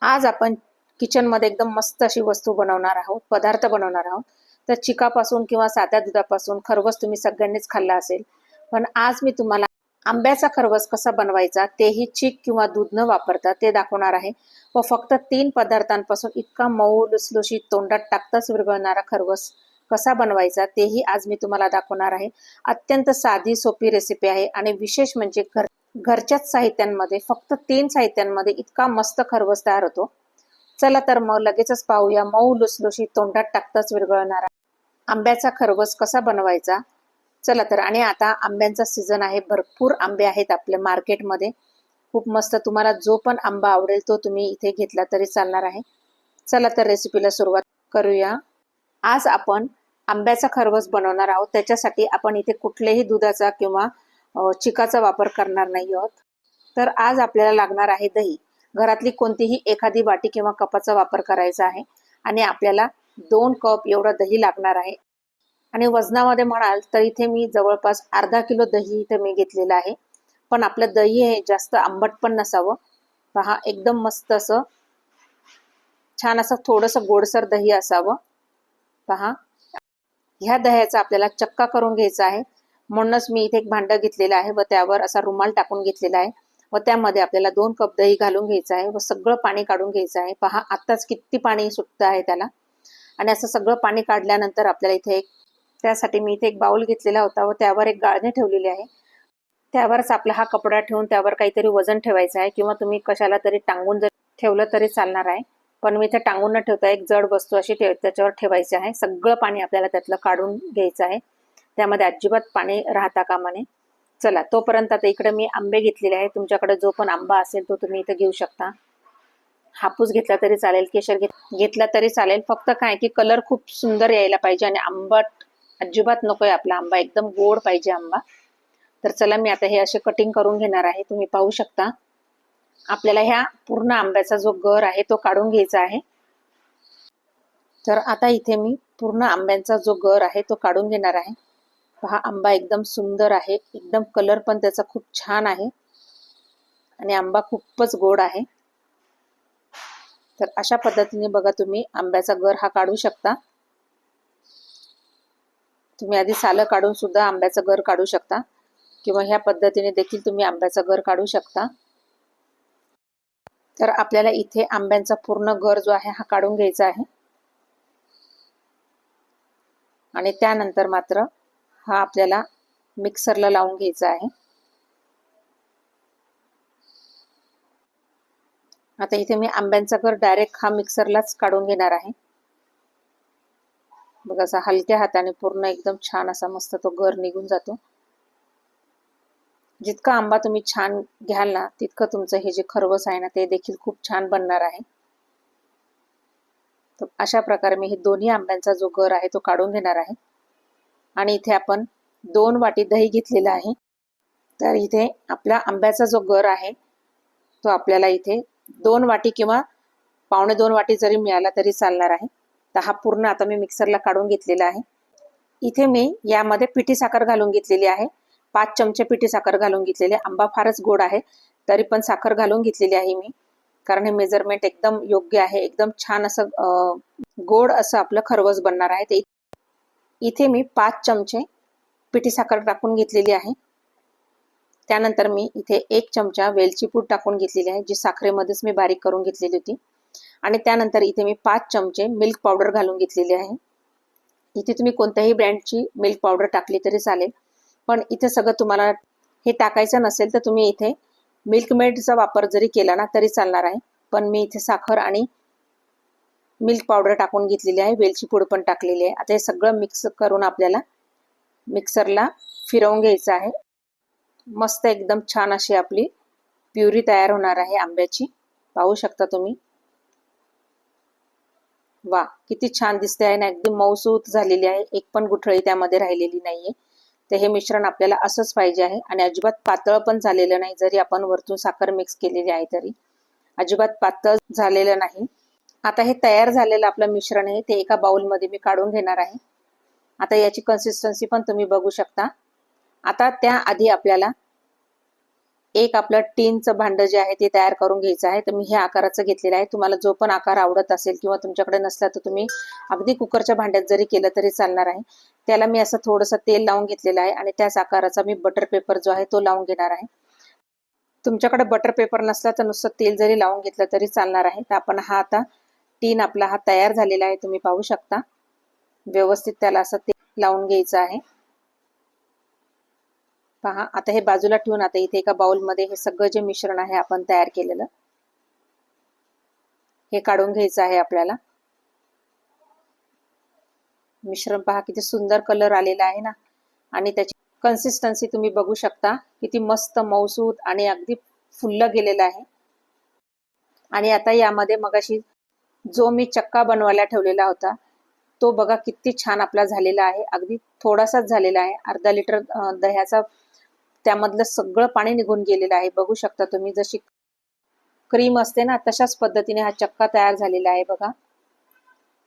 आज आपण किचनमध्ये एकदम मस्त अशी वस्तू बनवणार आहोत, पदार्थ बनवणार आहोत. तर चिकापासून किंवा साध्या दुधापासून खरवस तुम्ही सगळ्यांनीच खाल्ला असेल. पण आज मी तुम्हाला आंब्याचा खरवस कसा बनवायचा, तेही चीक किंवा दूध न वापरता ते दाखवणार आहे. व फक्त 3 पदार्थांपासून इतका मऊ लुसलुशीत तोंडात टाकताच विरघळणारा खरवस कसा बनवायचा तेही आज मी तुम्हाला दाखवणार आहे. अत्यंत साधी सोपी रेसिपी आहे आणि विशेष म्हणजे घरच्याच साहित्यांमध्ये फक्त 3 साहित्यांमध्ये इतका मस्त खरवस तयार होतो. चला तर मग लगेचच पाहूया मऊ लुसलुशीत तोंडात टाकताच विरघळणारा आंब्याचा खरवस कसा बनवायचा. चला तर. आणि आता आंब्यांचा सीझन आहे, भरपूर आंबे आहेत आपल्या मार्केटमध्ये. खूप मस्त तुम्हाला जो पण आंबा आवडेल तो तुम्ही इथे घेतला तरी चालणार आहे. चला तर रेसिपीला सुरुवात करूया. आज आपण आंब्याचा खरवस बनवणार आहोत. त्याच्यासाठी आपण इथे कुठलेही दुधाचा किंवा चिकाचा वापर करणार नाही आहोत. तर आज आपल्याला लागणार आहे दही. घरातली कोणतीही एखादी वाटी किंवा कपाचा वापर करायचा आहे आणि आपल्याला 2 कप एवढं दही लागणार आहे. आणि वजनामध्ये म्हणाल तर इथे मी जवळपास अर्धा किलो दही इथे मी घेतलेलं आहे. पण आपलं दही हे जास्त आंबट पण नसावं. पहा, एकदम मस्त असं छान असं थोडंसं गोडसर दही असावं. पहा, ह्या दह्याचा आपल्याला चक्का करून घ्यायचा आहे. म्हणूनच मी इथे एक भांडं घेतलेलं आहे व त्यावर असा रुमाल टाकून घेतलेला आहे व त्यामध्ये आपल्याला 2 कप दही घालून घ्यायचं आहे व सगळं पाणी काढून घ्यायचं आहे. पहा, आत्ताच किती पाणी सुटतं आहे त्याला. आणि असं सगळं पाणी काढल्यानंतर आपल्याला इथे त्यासाठी मी इथे एक बाउल घेतलेला होता व त्यावर एक गाळणी ठेवलेली आहे. त्यावरच आपला हा कपडा ठेवून त्यावर काहीतरी वजन ठेवायचं आहे किंवा तुम्ही कशाला तरी टांगून जर ठेवलं तरी चालणार आहे. पण मी इथे टांगून न ठेवता एक जड वस्तू अशी त्याच्यावर ठेवायची आहे. सगळं पाणी आपल्याला त्यातलं काढून घ्यायचं आहे. त्यामध्ये अजिबात पाणी राहता कामा नये. चला, तोपर्यंत आता इकडे मी आंबे घेतलेले आहे. तुमच्याकडे जो पण आंबा असेल तो तुम्ही इथे घेऊ शकता. हापूस घेतला तरी चालेल, केशर घेतला तरी चालेल. फक्त काय की कलर खूप सुंदर यायला पाहिजे आणि आंबट अजिबात नकोय. आपला आंबा एकदम गोड पाहिजे आंबा. तर चला, मी आता हे असे कटिंग करून घेणार आहे. तुम्ही पाहू शकता. आपल्याला ह्या पूर्ण आंब्याचा जो गर आहे तो काढून घ्यायचा आहे. तर आता इथे मी पूर्ण आंब्यांचा जो गर आहे तो काढून घेणार आहे. पहा, आंबा एकदम सुंदर आहे, एकदम कलर पण त्याचा खूप छान आहे आणि आंबा खूपच गोड आहे. तर अशा पद्धतीने बघा तुम्ही आंब्याचा गर हा काढू शकता. तुम्ही आधी सालं काढून सुद्धा आंब्याचा गर काढू शकता किंवा ह्या पद्धतीने देखील तुम्ही आंब्याचा गर काढू शकता. तर आपल्याला इथे आंब्यांचा पूर्ण गर जो आहे हा काढून घ्यायचा आहे आणि त्यानंतर मात्र हा आपल्याला मिक्सरला लावून घ्यायचा आहे. आता इथे मी आंब्यांचा गर डायरेक्ट हा मिक्सरलाच काढून घेणार आहे. बघा, असा हलक्या हाताने पूर्ण एकदम छान असा मस्त तो गर निघून जातो. जितका आंबा तुम्ही छान घ्याल ना तितकं तुमचं हे जे खरवस आहे ना ते देखील खूप छान बनणार आहे. तर अशा प्रकारे मी हे दोन्ही आंब्यांचा जो गर आहे तो काढून घेणार आहे. आणि इथे आपण 2 वाटी दही घेतलेला आहे. तर इथे आपला आंब्याचा जो गर आहे तो आपल्याला इथे 2 वाटी किंवा 1.25 वाटी जरी मिळाला तरी चालणार आहे. तर हा पूर्ण आता मी मिक्सरला काढून घेतलेला आहे. इथे मी यामध्ये पिठी साखर घालून घेतलेली आहे. 5 चमचे पिठी साखर घालून घेतलेली आहे. आंबा फारच गोड आहे तरी पण साखर घालून घेतलेली आहे मी, कारण हे मेजरमेंट एकदम योग्य आहे. एकदम छान असं गोड असं आपलं खरवस बनणार आहे. ते इथे मी 5 चमचे पिठी साखर टाकून घेतलेली आहे. त्यानंतर मी इथे 1 चमचा वेलची पूड टाकून घेतलेली आहे, जी साखरेमध्येच मी बारीक करून घेतलेली होती. आणि त्यानंतर इथे मी 5 चमचे मिल्क पावडर घालून घेतलेली आहे. इथे तुम्ही कोणत्याही ब्रँडची मिल्क पावडर टाकली तरी चालेल. पण इथे सगळं तुम्हाला हे टाकायचं नसेल तर तुम्ही इथे मिल्क मेडचा वापर जरी केला ना तरी चालणार आहे. पण मी इथे साखर आणि मिल्क पावडर टाकून घेतलेली आहे, वेलची पूड पण टाकलेली आहे. आता हे सगळं मिक्स करून आपल्याला मिक्सरला फिरवून घ्यायचं आहे. मस्त एकदम छान अशी आपली प्युरी तयार होणार आहे आंब्याची. पाहू शकता तुम्ही. वा, किती छान दिसते आहे ना. एकदम मऊसूत झालेली आहे, एक पण गुठळी त्यामध्ये राहिलेली नाहीये. तर हे मिश्रण आपल्याला असंच पाहिजे आहे आणि अजिबात पातळ पण झालेलं नाही. जरी आपण वरतून साखर मिक्स केलेली आहे तरी अजिबात पातळ झालेलं नाही. आता हे तयार झालेलं आपलं मिश्रण आहे ते एका बाउलमध्ये मी काढून घेणार आहे. आता याची कन्सिस्टन्सी पण तुम्ही बघू शकता. आता त्याआधी आपल्याला एक आपलं टीनचं भांडं जे आहे ते तयार करून घ्यायचं आहे. तर मी हे आकाराचं घेतलेलं आहे. तुम्हाला जो पण आकार आवडत असेल किंवा तुमच्याकडे नसला तर तुम्ही अगदी कुकरच्या भांड्यात जरी केलं तरी चालणार आहे. त्याला मी असं थोडंसं तेल लावून घेतलेलं आहे आणि त्याच आकाराचा मी बटर पेपर जो आहे तो लावून घेणार आहे. तुमच्याकडे बटर पेपर नसला तर नुसतं तेल जरी लावून घेतलं तरी चालणार आहे. तर आपण हा आता टीन आपला हा तयार झालेला आहे. तुम्ही पाहू शकता. व्यवस्थित त्याला असं तेल लावून घ्यायचं आहे. पहा, आता हे बाजूला ठेवून आता इथे एका बाउलमध्ये हे सगळं जे मिश्रण आहे आपण तयार केलेलं हे काढून घ्यायचं आहे आपल्याला. मिश्रण पहा किती सुंदर कलर आलेला आहे ना, आणि त्याची कन्सिस्टन्सी तुम्ही बघू शकता किती मस्त मऊसूत आणि अगदी फुललं गेलेलं आहे. आणि आता यामध्ये मगाशी जो मी चक्का बनवायला ठेवलेला होता तो बघा किती छान आपला झालेला आहे. अगदी थोडासाच झालेला आहे. अर्धा लिटर दह्याचा त्यामधलं सगळं पाणी निघून गेलेलं आहे. बघू शकता तुम्ही, जशी क्रीम असते ना तशाच पद्धतीने हा चक्का तयार झालेला आहे बघा.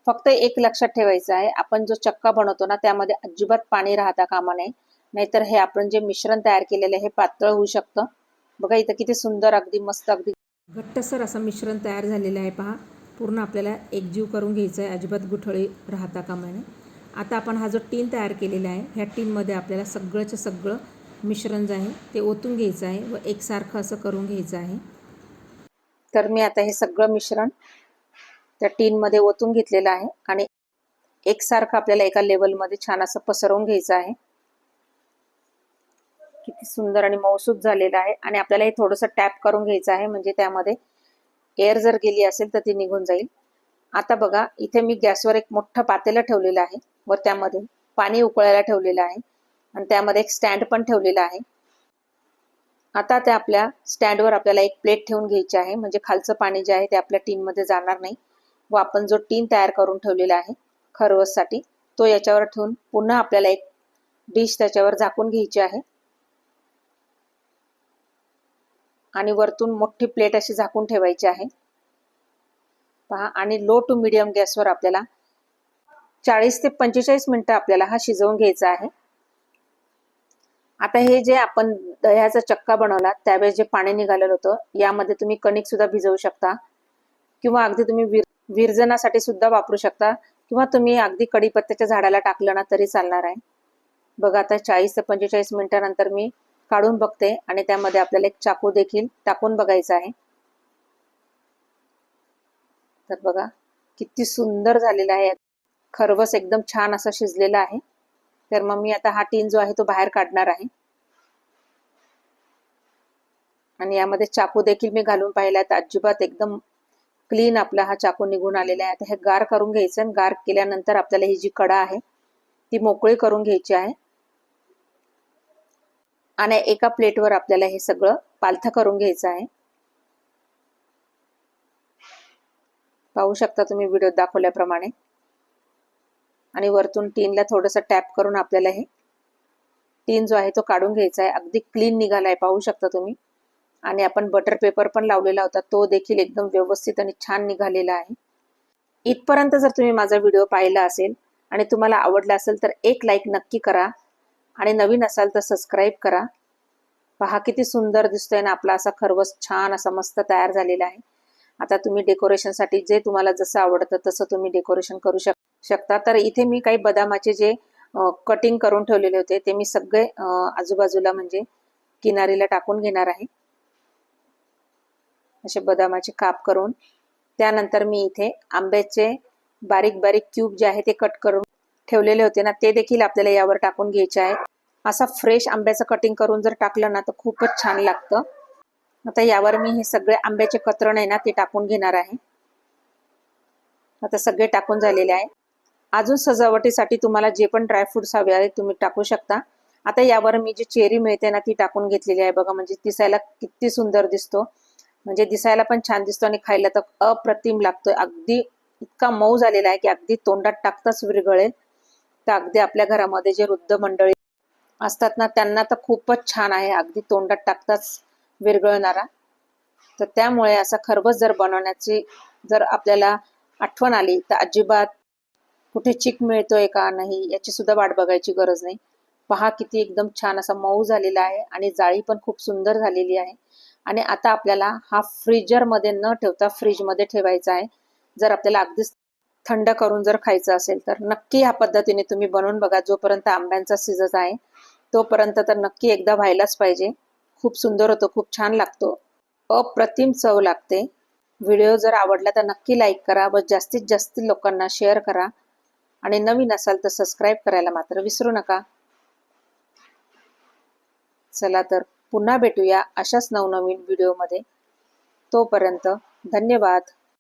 फक्त एक लक्षात ठेवायचं आहे, आपण जो चक्का बनवतो ना त्यामध्ये अजिबात पाणी राहता कामा नये, नाहीतर हे आपण जे मिश्रण तयार केलेलं आहे हे पातळ होऊ शकतं. बघा इथं किती सुंदर अगदी मस्त अगदी घट्टसर असं मिश्रण तयार झालेलं आहे. पहा, पूर्ण आपल्याला एकजीव करून घ्यायचं आहे, अजिबात गुठळी राहता कामा नये. आता आपण हा जो टीन तयार केलेला आहे ह्या टीनमध्ये आपल्याला सगळंचं सगळं मिश्रण जे आहे ते ओतून घ्यायचं आहे व एकसारखं असं करून घ्यायचं आहे. तर मी आता हे सगळं मिश्रण त्या टीनमध्ये ओतून घेतलेलं आहे आणि एकसारखं आपल्याला एका लेवलमध्ये छान असं पसरवून घ्यायचं आहे. किती सुंदर आणि मऊसूत झालेलं आहे. आणि आपल्याला हे थोडंसं टॅप करून घ्यायचं आहे, म्हणजे त्यामध्ये एअर जर गेली असेल तर ती निघून जाईल. आता बघा, इथे मी गॅसवर एक मोठं पातेलं ठेवलेलं आहे व त्यामध्ये पाणी उकळायला ठेवलेलं आहे आणि त्यामध्ये एक स्टँड पण ठेवलेला आहे. आता त्या आपल्या स्टँडवर आपल्याला एक प्लेट ठेवून घ्यायची आहे, म्हणजे खालचं पाणी जे आहे ते आपल्या टीनमध्ये जाणार नाही व आपण जो टीन तयार करून ठेवलेला आहे खरवससाठी तो याच्यावर ठेवून पुन्हा आपल्याला एक डिश त्याच्यावर झाकून घ्यायची आहे आणि वरतून मोठी प्लेट अशी झाकून ठेवायची आहे. पहा, आणि लो टू मीडियम गॅसवर आपल्याला 40 ते 45 मिनिटं आपल्याला हा शिजवून घ्यायचा आहे. आता हे जे आपण दह्याचा चक्का बनवला त्यावेळेस जे पाणी निघालेलं होतं यामध्ये तुम्ही कणिक सुद्धा भिजवू शकता किंवा अगदी तुम्ही विरजनासाठी सुद्धा वापरू शकता किंवा तुम्ही अगदी कढीपत्त्याच्या झाडाला टाकलं ना तरी चालणार आहे. बघा, आता 40 ते 45 मिनिटांनंतर मी काढून बघते आणि त्यामध्ये आपल्याला एक चाकू देखील टाकून बघायचा आहे. तर बघा किती सुंदर झालेला आहे. खरवस एकदम छान असं शिजलेला आहे. तर मग मी आता हा टीन जो आहे तो बाहेर काढणार आहे आणि यामध्ये चाकू देखील मी घालून पाहिला तर अजिबात एकदम क्लीन आपला हा चाकू निघून आलेला आहे. आता हे गार करून घ्यायचं आणि गार केल्यानंतर आपल्याला ही जी कडा आहे ती मोकळी करून घ्यायची आहे आणि एका प्लेटवर आपल्याला हे सगळं पालथं करून घ्यायचं आहे. पाहू शकता तुम्ही व्हिडिओत दाखवल्याप्रमाणे. आणि वरतून टीनला थोडंसं टॅप करून आपल्याला हे टीन जो आहे तो काढून घ्यायचा आहे. अगदी क्लीन निघालाय, पाहू शकता तुम्ही. आणि आपण बटर पेपर पण लावलेला होता तो देखील एकदम व्यवस्थित आणि छान निघालेला आहे. इथपर्यंत जर तुम्ही माझा व्हिडिओ पाहिला असेल आणि तुम्हाला आवडला असेल तर एक लाईक नक्की करा आणि नवीन असाल तर सबस्क्राईब करा. पहा किती सुंदर दिसतोय ना आपला असा खरवस छान असा मस्त तयार झालेला आहे. आता तुम्ही डेकोरेशनसाठी जे तुम्हाला जसं आवडतं तसं तुम्ही डेकोरेशन करू शकता. तर इथे मी काही बदामाचे जे कटिंग करून ठेवलेले होते ते मी सगळे आजूबाजूला म्हणजे किनारीला टाकून घेणार आहे, असे बदामाचे काप करून. त्यानंतर मी इथे आंब्याचे बारीक बारीक क्यूब जे आहे ते कट करून ठेवलेले होते ना ते देखील आपल्याला यावर टाकून घ्यायचे आहे. असा फ्रेश आंब्याचं कटिंग करून जर टाकलं ना तर खूपच छान लागतं. आता यावर मी हे सगळे आंब्याचे कतरण आहे ना ते टाकून घेणार आहे. आता सगळे टाकून झालेले आहे. अजून सजावटीसाठी तुम्हाला जे पण ड्रायफ्रुट्स हवे आहेत तुम्ही टाकू शकता. आता यावर मी जी चेरी मिळते ना ती टाकून घेतलेली आहे बघा, म्हणजे दिसायला किती सुंदर दिसतो, म्हणजे दिसायला पण छान दिसतो आणि खायला तर अप्रतिम लागतोय. अगदी इतका मऊ झालेला आहे की अगदी तोंडात टाकताच विरघळेल. तर अगदी आपल्या घरामध्ये जे वृद्ध मंडळी असतात ना त्यांना तर खूपच छान आहे, अगदी तोंडात टाकताच विरघळणारा. तर त्यामुळे असा खरवस जर बनवण्याची जर आपल्याला आठवण आली तर अजिबात कुठे चिक मिळतोय का नाही याची सुद्धा वाट बघायची गरज नाही. पहा किती एकदम छान असा मऊ झालेला आहे आणि जाळी पण खूप सुंदर झालेली आहे. आणि आता आपल्याला हा फ्रीजरमध्ये न ठेवता फ्रीजमध्ये ठेवायचा आहे. जर आपल्याला अगदीच थंड करून जर खायचं असेल तर नक्की ह्या पद्धतीने तुम्ही बनवून बघा. जोपर्यंत आंब्यांचा सीझन आहे तोपर्यंत तर नक्की एकदा व्हायलाच पाहिजे. खूप सुंदर होतो, खूप छान लागतो, अप्रतिम चव लागते. व्हिडिओ जर आवडला तर नक्की लाईक करा व जास्तीत जास्त लोकांना शेअर करा आणि नवीन असाल तर सबस्क्राईब करायला मात्र विसरू नका. चला तर पुन्हा भेटूया अशाच नवनवीन व्हिडिओमध्ये. तोपर्यंत धन्यवाद.